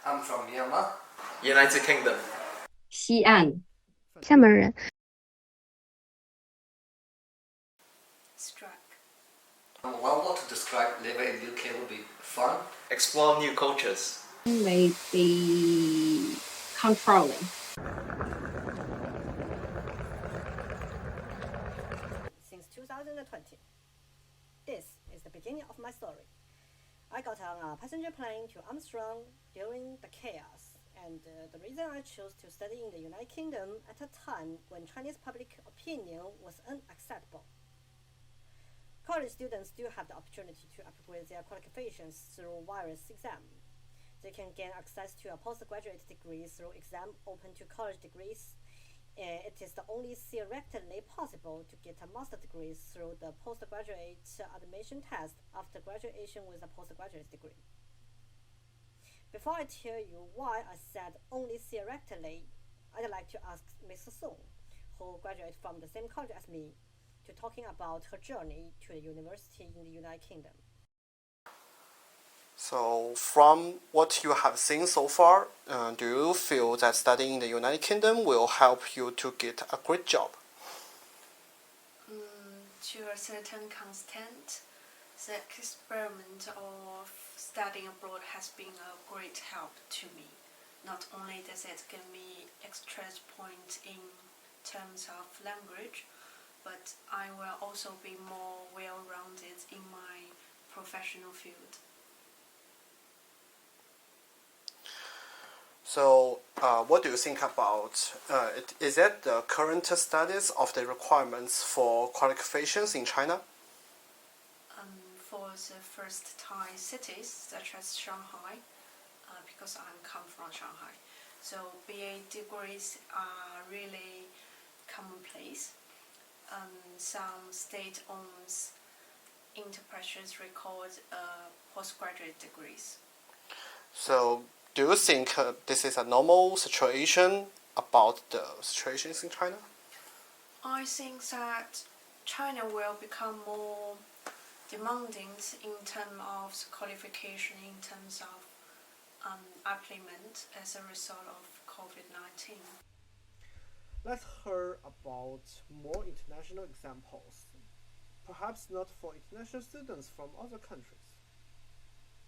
I'm from Myanmar. United Kingdom. 西岸。厦门人。Struck. One word to describe living in UK would be fun. Explore new cultures. Maybe controlling. Since 2020. This is the beginning of my story. I got on a passenger plane to Armstrong during the chaos, and the reason I chose to study in the United Kingdom at a time when Chinese public opinion was unacceptable. College students do have the opportunity to upgrade their qualifications through various exams. They can gain access to a postgraduate degree through exam open to college degrees. It is the only theoretically possible to get a master's degree through the postgraduate admission test after graduation with a postgraduate degree. Before I tell you why I said only theoretically, I'd like to ask Ms. Song, who graduated from the same college as me, to talking about her journey to the university in the United Kingdom. So, from what you have seen so far, do you feel that studying in the United Kingdom will help you to get a great job? To a certain extent, the experiment of studying abroad has been a great help to me. Not only does it give me extra points in terms of language, but I will also be more well-rounded in my professional field. So, what do you think about is it the current status of the requirements for qualifications in China? For the first-time cities such as Shanghai, because I come from Shanghai, so BA degrees are really commonplace. Some state-owned enterprises record postgraduate degrees. So, do you think this is a normal situation about the situations in China? I think that China will become more demanding in terms of qualification, in terms of employment as a result of COVID-19. Let's hear about more international examples, perhaps not for international students from other countries.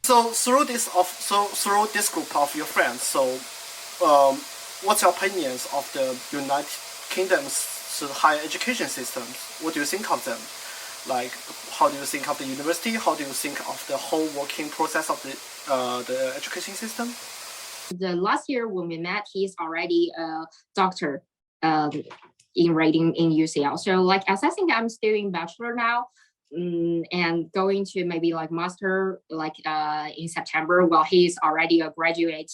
So through this group of your friends, what's your opinions of the United Kingdom's higher education systems? What do you think of them? Like, how do you think of the university? How do you think of the whole working process of the education system? The last year when we met, he's already a doctor in writing in UCL. So like assessing, I'm still in bachelor now. And going to maybe like master in September, while he's already a graduate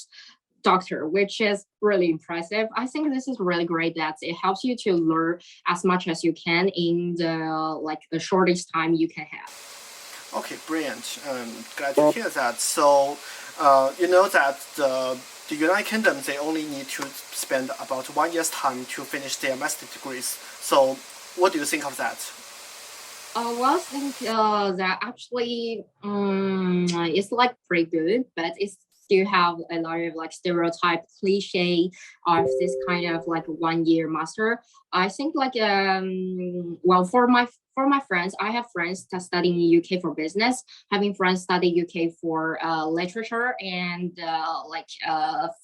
doctor, which is really impressive. I think this is really great that it helps you to learn as much as you can in the shortest time you can have. Okay, brilliant. Glad to hear that. So, you know that the United Kingdom, they only need to spend about 1 year's time to finish their master degrees. So, what do you think of that? Well, I think that actually it's like pretty good, but it's still have a lot of like stereotype cliche of this kind of like 1 year master. I think like well for my friends, I have friends that study in the UK for business, having friends study UK for literature and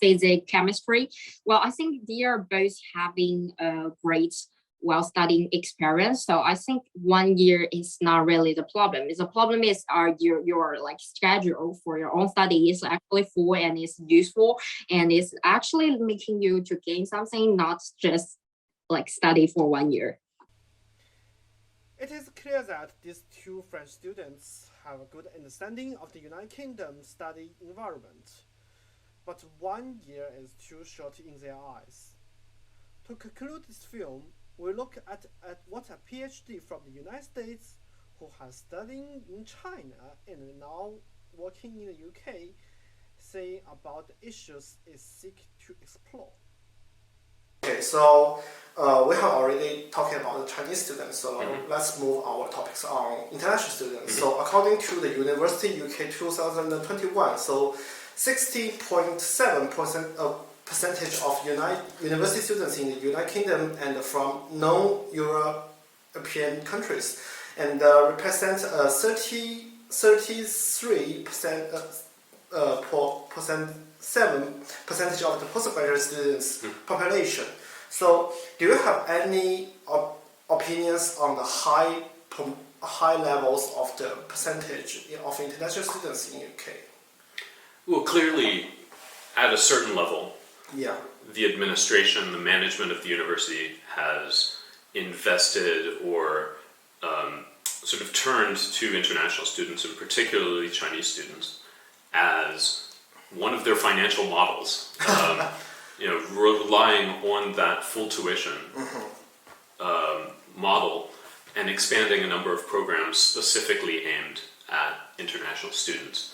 physics, chemistry. Well, I think they are both having a great while studying experience. So I think 1 year is not really the problem. The problem is your like schedule for your own study is actually full and is useful and is actually making you to gain something, not just like study for 1 year. It is clear that these two French students have a good understanding of the United Kingdom study environment, but 1 year is too short in their eyes. To conclude this film, we look at what a PhD from the United States who has studied in China and now working in the UK say about the issues it seeks to explore. Okay, so we have already talking about the Chinese students, so let's move our topics on international students. So according to the University UK 2021, so 60.7% percentage of university students in the United Kingdom and from non-European countries, and represent 33% percentage of the postgraduate students population. So, do you have any opinions on the high levels of the percentage of international students in UK? Well, clearly, at a certain level, Yeah. the administration, the management of the university has invested or sort of turned to international students, and particularly Chinese students, as one of their financial models. Relying on that full tuition model and expanding a number of programs specifically aimed at international students.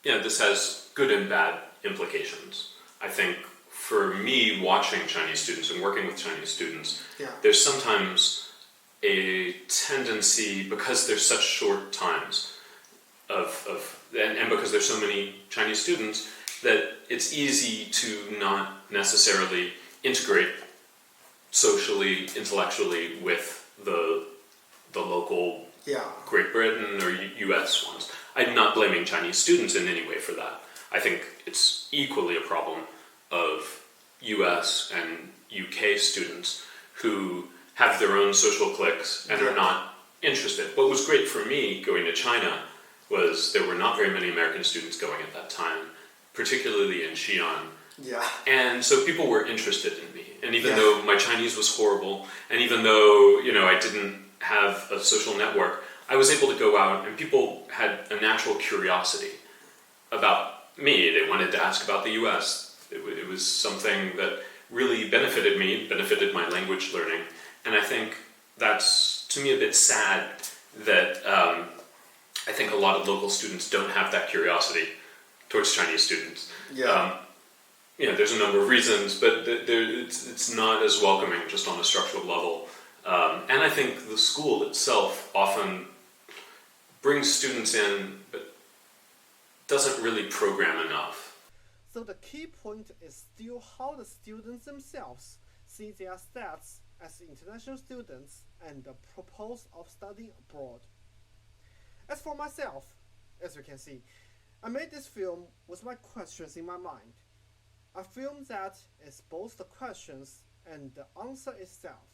This has good and bad implications. I think for me, watching Chinese students and working with Chinese students, there's sometimes a tendency, because there's such short times and because there's so many Chinese students, that it's easy to not necessarily integrate socially, intellectually with the local Great Britain or US ones. I'm not blaming Chinese students in any way for that. I think it's equally a problem of US and UK students who have their own social cliques and are not interested. What was great for me going to China was there were not very many American students going at that time, particularly in Xi'an. Yeah. And so people were interested in me. And even though my Chinese was horrible, and even though, I didn't have a social network, I was able to go out and people had a natural curiosity about me. They wanted to ask about the US. It was something that really benefited me, benefited my language learning. And I think that's, to me, a bit sad that I think a lot of local students don't have that curiosity towards Chinese students. There's a number of reasons, but it's not as welcoming just on a structural level. And I think the school itself often brings students in, but doesn't really program enough. So the key point is still how the students themselves see their stats as international students and the purpose of studying abroad. As for myself, as you can see, I made this film with my questions in my mind. A film that is both the questions and the answer itself.